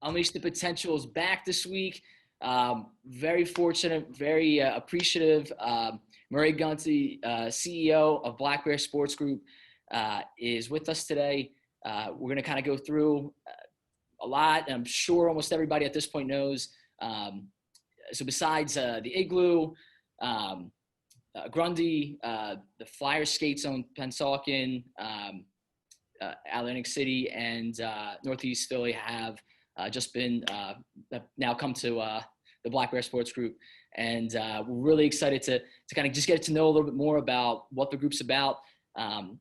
Unleash the Potential is back this week. Very fortunate, very appreciative. Murry Gunty, CEO of Black Bear Sports Group, is with us today. We're going to kind of go through a lot, and I'm sure almost everybody at this point knows. So besides the Igloo, Grundy, the Flyer Skate Zone, Pennsauken, Atlantic City, and Northeast Philly have just been now come to the Black Bear Sports Group. And we're really excited to kind of just get to know a little bit more about what the group's about. So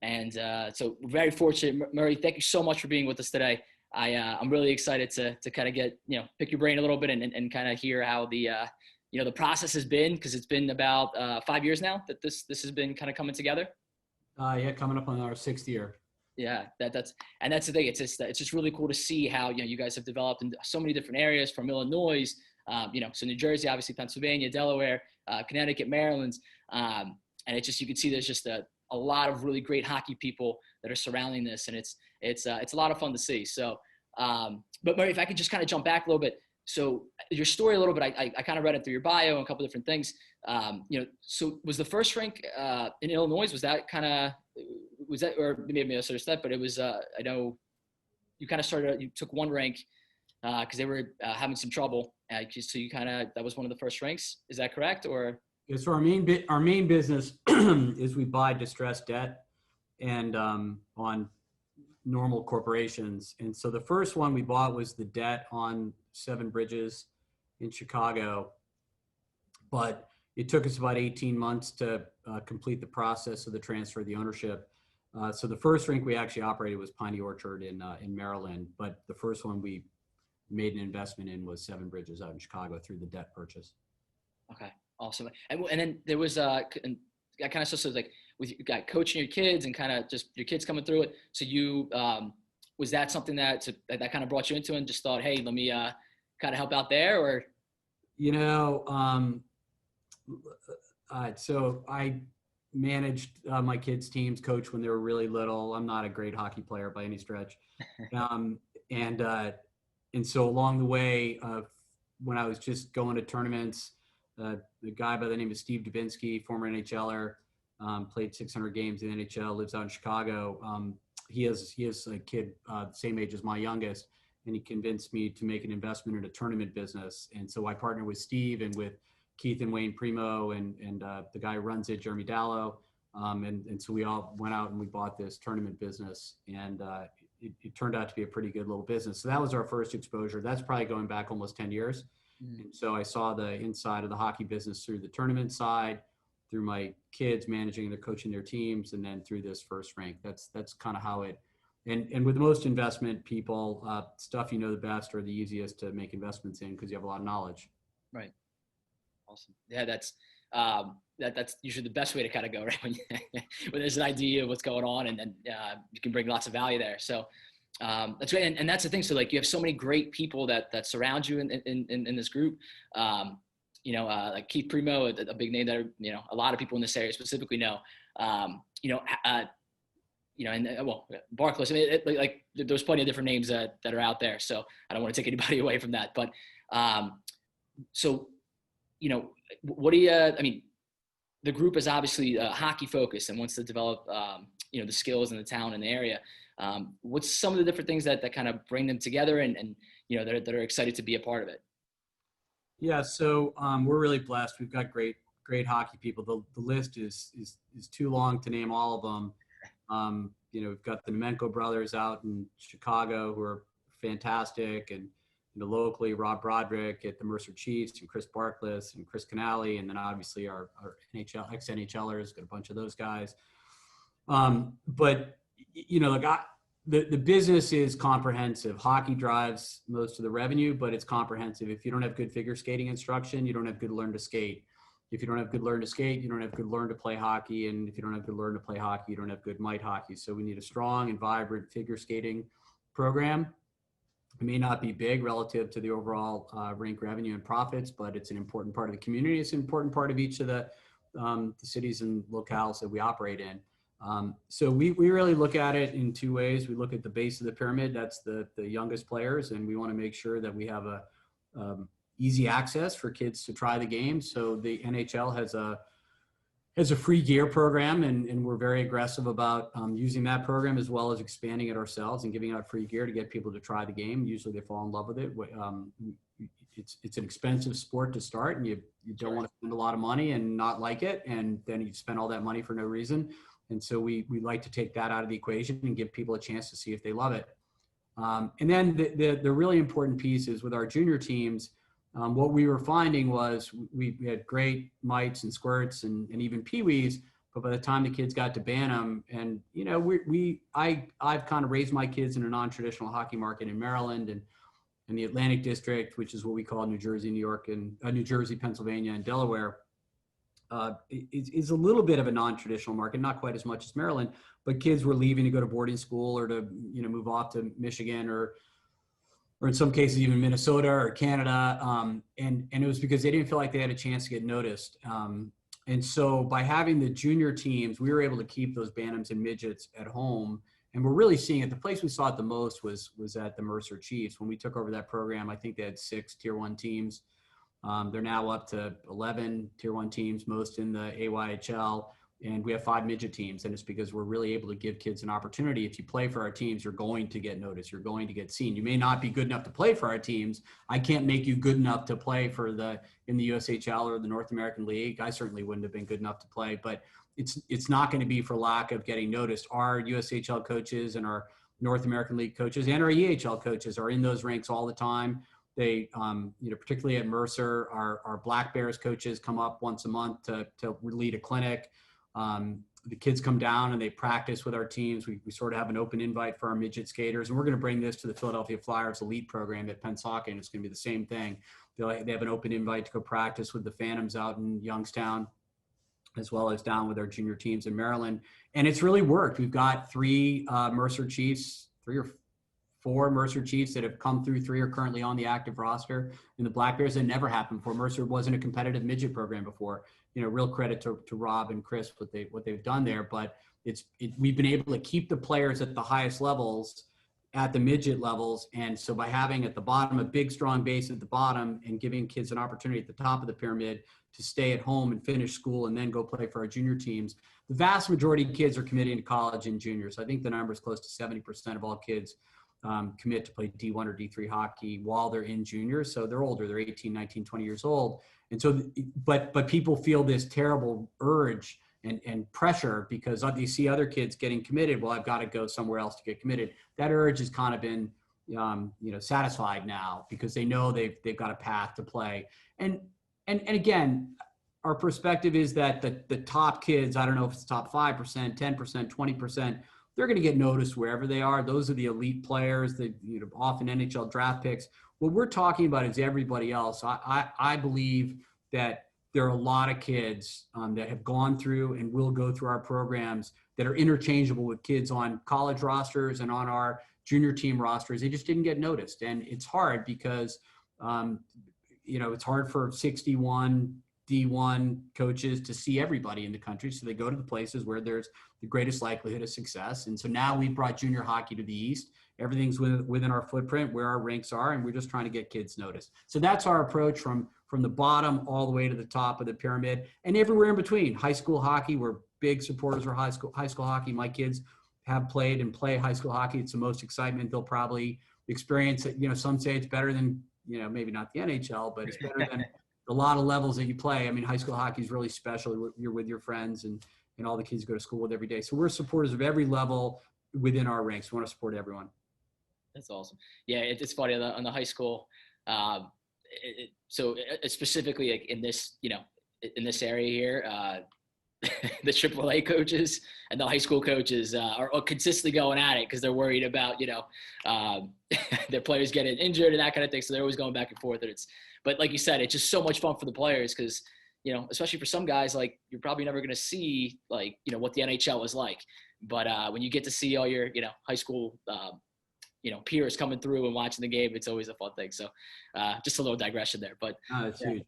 we're very fortunate. Murry, thank you so much for being with us today. I'm really excited to kind of get, pick your brain a little bit and kind of hear how the process has been, because it's been about 5 years now that this has been kind of coming together. Yeah, coming up on our 6th year. Yeah, that's the thing. It's just really cool to see how you guys have developed in so many different areas, from Illinois, so New Jersey, obviously Pennsylvania, Delaware, Connecticut, Maryland, and it's just, you can see there's just a lot of really great hockey people that are surrounding this, and it's a lot of fun to see. So, but Murry, if I could just kind of jump back a little bit. So your story a little bit, I kind of read it through your bio and a couple different things. So was the first rink in Illinois, was that, or maybe I misunderstood, but it was, I know you kind of you took one rink because they were having some trouble. So you that was one of the first rinks. Is that correct? Or? Yeah, so our main business is we buy distressed debt and on normal corporations. And so the first one we bought was the debt on 7 bridges in Chicago, but it took us about 18 months to complete the process of the transfer of the ownership. So the first rink we actually operated was Piney Orchard in Maryland, but the first one we made an investment in was 7 bridges out in Chicago through the debt purchase. Okay, awesome. And then there was I kind of saw like with you got coaching your kids and kind of just your kids coming through it. So you was that something that kind of brought you into it and just thought, hey, let me kind of help out there, or? So I managed my kids' teams, coached when they were really little. I'm not a great hockey player by any stretch. And so along the way, when I was just going to tournaments, the guy by the name of Steve Dubinsky, former NHLer, played 600 games in the NHL, lives out in Chicago. He has a kid the same age as my youngest, and he convinced me to make an investment in a tournament business. And so I partnered with Steve and with Keith and Wayne Primo and the guy who runs it, Jeremy Dallow. And so we all went out and we bought this tournament business, and it turned out to be a pretty good little business. So that was our first exposure. That's probably going back almost 10 years. And so I saw the inside of the hockey business through the tournament side, through my kids managing and coaching their teams, and then through this first rink. That's kind of how it, and with most investment people, stuff the best or the easiest to make investments in because you have a lot of knowledge. Right. Awesome. Yeah, that's usually the best way to kind of go, right? When there's an idea of what's going on, and then you can bring lots of value there. So that's great. And that's the thing. So like you have so many great people that surround you in this group. Like Keith Primo, a big name that a lot of people in this area specifically know. Barclays. I mean, there's plenty of different names that are out there. So I don't want to take anybody away from that. But what do you? I mean, the group is obviously hockey focused and wants to develop the skills in the town and the area. What's some of the different things that kind of bring them together and that are excited to be a part of it? Yeah, so we're really blessed. We've got great hockey people. The list is too long to name all of them. We've got the Nemenko brothers out in Chicago who are fantastic, and locally Rob Broderick at the Mercer Chiefs, and Chris Barkless and Chris Canale, and then obviously our NHL ex-NHLers, got a bunch of those guys. But the business is comprehensive. Hockey drives most of the revenue, but it's comprehensive. If you don't have good figure skating instruction, you don't have good learn to skate. If you don't have good learn to skate, you don't have good learn to play hockey. And if you don't have good learn to play hockey, you don't have good might hockey. So we need a strong and vibrant figure skating program. It may not be big relative to the overall rink revenue and profits, but it's an important part of the community. It's an important part of each of the cities and locales that we operate in. So we really look at it in two ways. We look at the base of the pyramid. That's the youngest players. And we want to make sure that we have a easy access for kids to try the game. So the NHL has a free gear program, and we're very aggressive about using that program as well as expanding it ourselves and giving out free gear to get people to try the game. Usually they fall in love with it. It's an expensive sport to start, and you don't want to spend a lot of money and not like it, and then you spend all that money for no reason. And so we like to take that out of the equation and give people a chance to see if they love it. And then the really important piece is with our junior teams. What we were finding was we had great mites and squirts and even peewees, but by the time the kids got to Bantam, and I've kind of raised my kids in a non-traditional hockey market in Maryland and in the Atlantic District, which is what we call New Jersey, New York, and New Jersey, Pennsylvania, and Delaware. Is a little bit of a non-traditional market, not quite as much as Maryland, but kids were leaving to go to boarding school or to move off to Michigan or in some cases even Minnesota or Canada. And it was because they didn't feel like they had a chance to get noticed. And so by having the junior teams, we were able to keep those Bantams and midgets at home. And we're really seeing it. The place we saw it the most was at the Mercer Chiefs. When we took over that program, I think they had 6 Tier 1 teams. They're now up to 11 Tier 1 teams, most in the AYHL. And we have 5 midget teams, and it's because we're really able to give kids an opportunity. If you play for our teams, you're going to get noticed. You're going to get seen. You may not be good enough to play for our teams. I can't make you good enough to play in the USHL or the North American League. I certainly wouldn't have been good enough to play, but it's not going to be for lack of getting noticed. Our USHL coaches and our North American League coaches and our EHL coaches are in those ranks all the time. They, particularly at Mercer, our Black Bears coaches come up once a month to lead a clinic. The kids come down and they practice with our teams. We sort of have an open invite for our midget skaters, and we're going to bring this to the Philadelphia Flyers elite program at Pennsauken. It's going to be the same thing. They have an open invite to go practice with the Phantoms out in Youngstown, as well as down with our junior teams in Maryland. And it's really worked. We've got 3 Mercer Chiefs, 3 or 4 Mercer Chiefs that have come through. 3 are currently on the active roster. And the Black Bears, that never happened before. Mercer wasn't a competitive midget program before. Real credit to Rob and Chris, what they've done there. But we've been able to keep the players at the highest levels, at the midget levels. And so by having at the bottom a big, strong base at the bottom and giving kids an opportunity at the top of the pyramid to stay at home and finish school and then go play for our junior teams, the vast majority of kids are committing to college and juniors. I think the number is close to 70% of all kids commit to play D1 or D3 hockey while they're in juniors. So they're older, they're 18, 19, 20 years old. And so, but people feel this terrible urge and pressure because they see other kids getting committed. Well, I've got to go somewhere else to get committed. That urge has kind of been, satisfied now because they know they've got a path to play. And again, our perspective is that the top kids, I don't know if it's top 5%, 10%, 20%, they're going to get noticed wherever they are. Those are the elite players, often NHL draft picks. What we're talking about is everybody else. I believe that there are a lot of kids that have gone through and will go through our programs that are interchangeable with kids on college rosters and on our junior team rosters. They just didn't get noticed. And it's hard because, it's hard for 61 D1 coaches to see everybody in the country. So they go to the places where there's the greatest likelihood of success. And so now we've brought junior hockey to the East. Everything's within our footprint where our rinks are, and we're just trying to get kids noticed. So that's our approach from the bottom all the way to the top of the pyramid and everywhere in between. High school hockey, we're big supporters of high school hockey. My kids have played and play high school hockey. It's the most excitement they'll probably experience it. Some say it's better than, maybe not the NHL, but it's better than a lot of levels that you play. I mean, high school hockey is really special. You're with your friends and all the kids you go to school with every day. So we're supporters of every level within our ranks. We want to support everyone. That's awesome. Yeah, it's funny on the high school. So specifically like in this, in this area here, the AAA coaches and the high school coaches are consistently going at it because they're worried about, their players getting injured and that kind of thing. So they're always going back and forth. But like you said, it's just so much fun for the players because, especially for some guys, like you're probably never going to see like, what the NHL was like. But when you get to see all your, high school, peers coming through and watching the game, it's always a fun thing. So just a little digression there, but it's huge.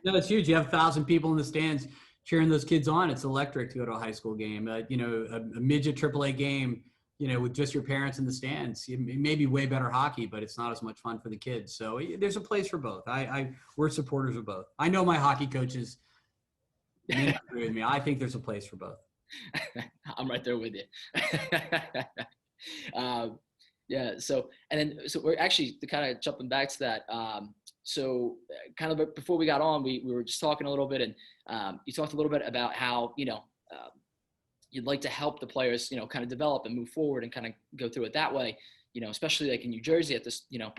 No, it's huge. You have 1,000 people in the stands. cheering those kids on. It's electric to go to a high school game. You know, a midget AAA game, you know, with just your parents in the stands. It may be way better hockey, but it's not as much fun for the kids. So there's a place for both. We're supporters of both. I know my hockey coaches may not agree with me. I think there's a place for both. I'm right there with you. Yeah. So we're actually kind of jumping back to that. So kind of before we got on, we were just talking a little bit, and you talked a little bit about how, you know, you'd like to help the players, you know, kind of develop and move forward and kind of go through it that way, you know, especially like in New Jersey at this, you know,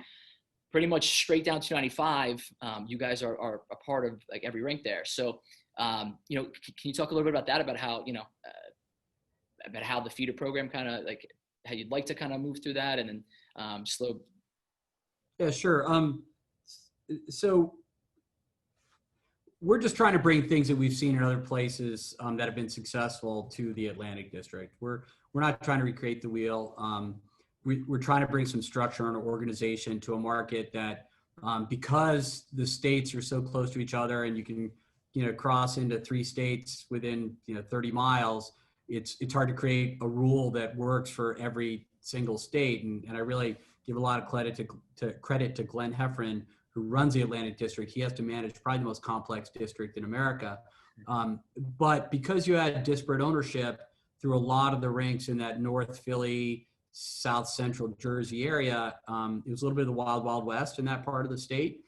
pretty much straight down 295. You guys are a part of like every rink there. So, you know, can you talk a little bit about that, about how, you know, about how the feeder program kind of like how you'd like to kind of move through that, and then slow. Yeah, sure. So we're just trying to bring things that we've seen in other places that have been successful to the Atlantic District. We're not trying to recreate the wheel. We're trying to bring some structure and organization to a market that, because the states are so close to each other, and you can, you know, cross into 3 states within, you know, 30 miles. It's hard to create a rule that works for every single state. And I really give a lot of credit to Glenn Heffron, who runs the Atlantic District. He has to manage probably the most complex district in America. But because you had disparate ownership through a lot of the rinks in that North Philly, South Central Jersey area, it was a little bit of the wild, wild west in that part of the state.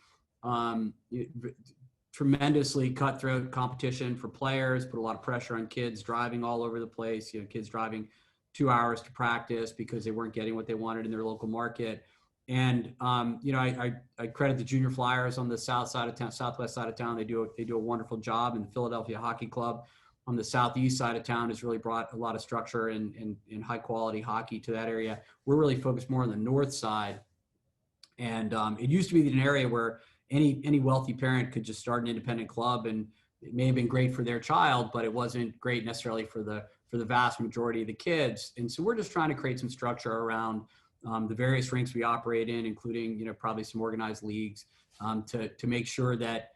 Tremendously cutthroat competition for players, put a lot of pressure on kids driving all over the place. You know, kids driving 2 hours to practice because they weren't getting what they wanted in their local market. And you know, I credit the junior Flyers on the south side of town, southwest side of town. They do a wonderful job, and the Philadelphia Hockey Club on the southeast side of town has really brought a lot of structure and high quality hockey to that area. We're really focused more on the north side, and it used to be an area where any wealthy parent could just start an independent club, and it may have been great for their child, but it wasn't great necessarily for the vast majority of the kids. And so we're just trying to create some structure around the various rinks we operate in, including, you know, probably some organized leagues, to make sure that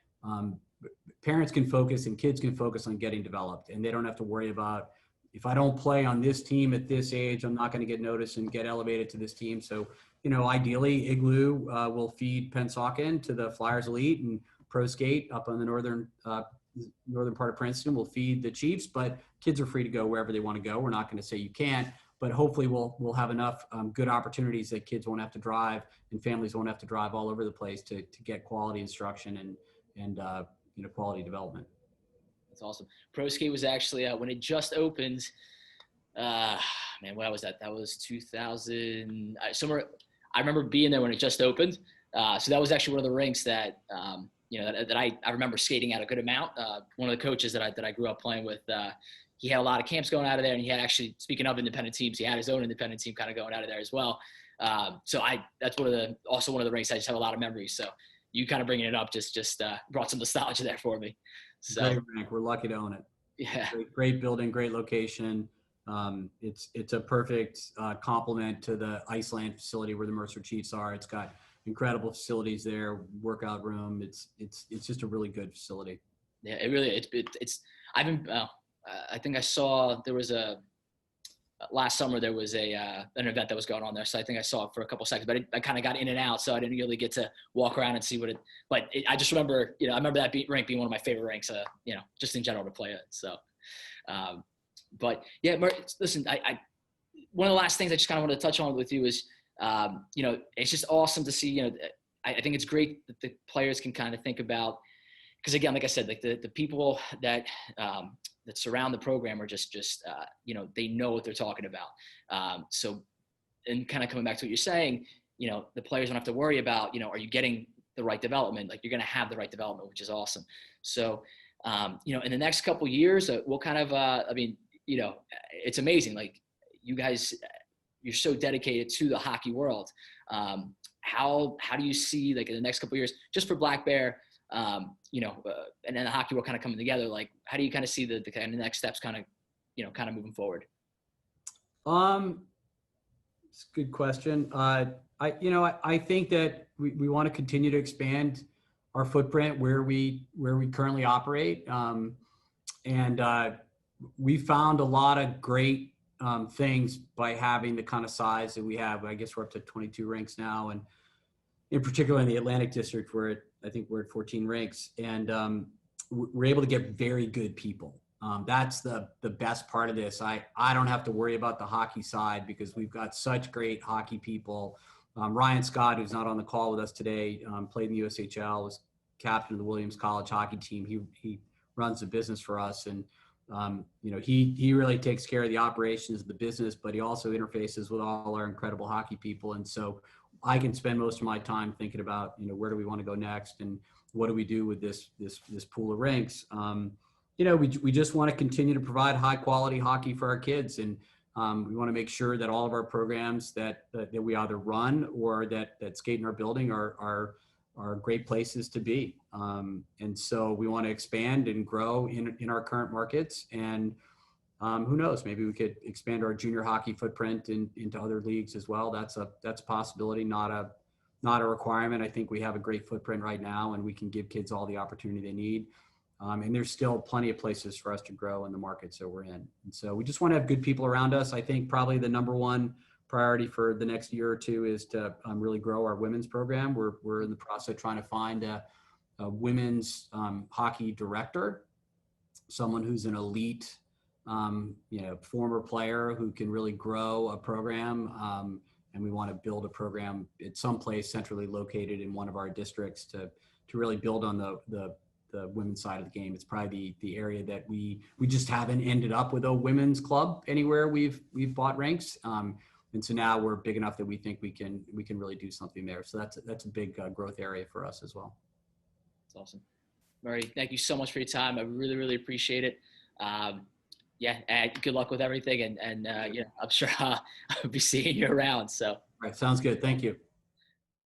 parents can focus and kids can focus on getting developed, and they don't have to worry about, if I don't play on this team at this age, I'm not going to get noticed and get elevated to this team. So, you know, ideally, Igloo will feed Pennsauken to the Flyers Elite, and Pro Skate up on the northern part of Princeton will feed the Chiefs. But kids are free to go wherever they want to go. We're not going to say you can't, but hopefully we'll have enough good opportunities that kids won't have to drive and families won't have to drive all over the place to get quality instruction and you know, quality development. That's awesome. Pro Skate was actually when it just opened. Man, what was that? That was 2000. I remember being there when it just opened. So that was actually one of the rinks that you know, that I remember skating out a good amount. One of the coaches that I grew up playing with, he had a lot of camps going out of there, and he had actually, speaking of independent teams, he had his own independent team kind of going out of there as well. So that's also one of the rinks I just have a lot of memories. So you kind of bringing it up just brought some nostalgia there for me. So great rink. We're lucky to own it. Yeah. Great building, great location. It's a perfect complement to the Iceland facility where the Mercer Chiefs are. It's got incredible facilities there, workout room. It's just a really good facility. Yeah, it really, it's I've been, I think I saw there was last summer there was an event that was going on there. So I think I saw it for a couple of seconds, but I kind of got in and out. So I didn't really get to walk around and see I just remember, you know, I remember that rink being one of my favorite rinks, you know, just in general to play it. So, but yeah, listen, one of the last things I just kind of wanted to touch on with you is, you know, it's just awesome to see, you know, I think it's great that the players can kind of think about, because again, like I said, like the people that surround the program are just you know, they know what they're talking about. So, and kind of coming back to what you're saying, you know, the players don't have to worry about, you know, are you getting the right development? Like, you're going to have the right development, which is awesome. So, you know, in the next couple of years, what kind of, I mean, you know, it's amazing. Like, you guys, you're so dedicated to the hockey world. How do you see, like, in the next couple of years, just for Black Bear, you know, and then the hockey world kind of coming together? Like, how do you kind of see the kind of next steps kind of, you know, kind of moving forward? It's a good question. I think that we want to continue to expand our footprint where we currently operate. we found a lot of great things by having the kind of size that we have. I guess we're up to 22 rinks now, and in particular in the Atlantic District, I think we're at 14 rinks, and we're able to get very good people. That's the best part of this. I don't have to worry about the hockey side because we've got such great hockey people. Ryan Scott, who's not on the call with us today, played in the USHL, was captain of the Williams College hockey team. He runs the business for us, and he really takes care of the operations of the business, but he also interfaces with all our incredible hockey people. And so I can spend most of my time thinking about, where do we want to go next, and what do we do with this pool of rinks? We just want to continue to provide high quality hockey for our kids, and we want to make sure that all of our programs that we either run or that skate in our building are great places to be. And so we want to expand and grow in our current markets. And who knows, maybe we could expand our junior hockey footprint into other leagues as well. That's a possibility, not a requirement. I think we have a great footprint right now, and we can give kids all the opportunity they need. And there's still plenty of places for us to grow in the markets that we're in. And so we just want to have good people around us. I think probably the number one priority for the next year or two is to really grow our women's program. We're in the process of trying to find a women's hockey director, someone who's an elite, former player who can really grow a program. And we want to build a program at some place centrally located in one of our districts to really build on the women's side of the game. It's probably the area that we just haven't ended up with a women's club anywhere we've bought rinks. And so now we're big enough that we think we can really do something there. So that's a big growth area for us as well. That's awesome. Murry, thank you so much for your time. I really, really appreciate it. And good luck with everything. And I'm sure I'll be seeing you around. So. All right. Sounds good. Thank you.